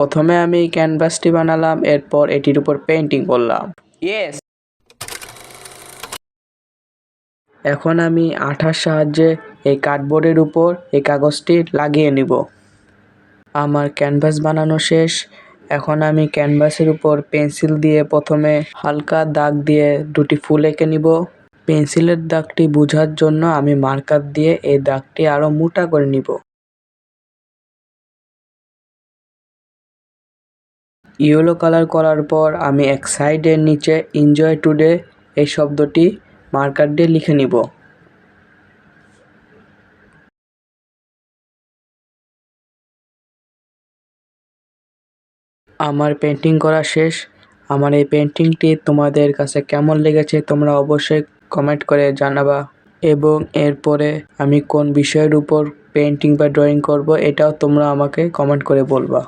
প্রথমে আমি ক্যানভাসটি বানালাম, এরপর এটির উপর পেন্টিং করলাম। এখন আমি আঠার সাহায্যে এই কার্ডবোর্ডের উপর এই কাগজটি লাগিয়ে নিব। আমার ক্যানভাস বানানো শেষ। এখন আমি ক্যানভাসের উপর পেন্সিল দিয়ে প্রথমে হালকা দাগ দিয়ে দুটি ফুল এঁকে নিব। পেন্সিলের দাগটি বোঝার জন্য আমি মার্কার দিয়ে এই দাগটি আরো মোটা করে নিব। ইয়েলো কালার করার পর আমি এক সাইডের নিচে এনজয় টুডে এই শব্দটি মার্কার দিয়ে লিখে নিব। আমার পেন্টিং করা শেষ। আমার এই পেন্টিংটি তোমাদের কাছে কেমন লেগেছে তোমরা অবশ্যই কমেন্ট করে জানাবা, এবং এরপরে আমি কোন বিষয়ের উপর পেন্টিং বা ড্রয়িং করব এটাও তোমরা আমাকে কমেন্ট করে বলবা।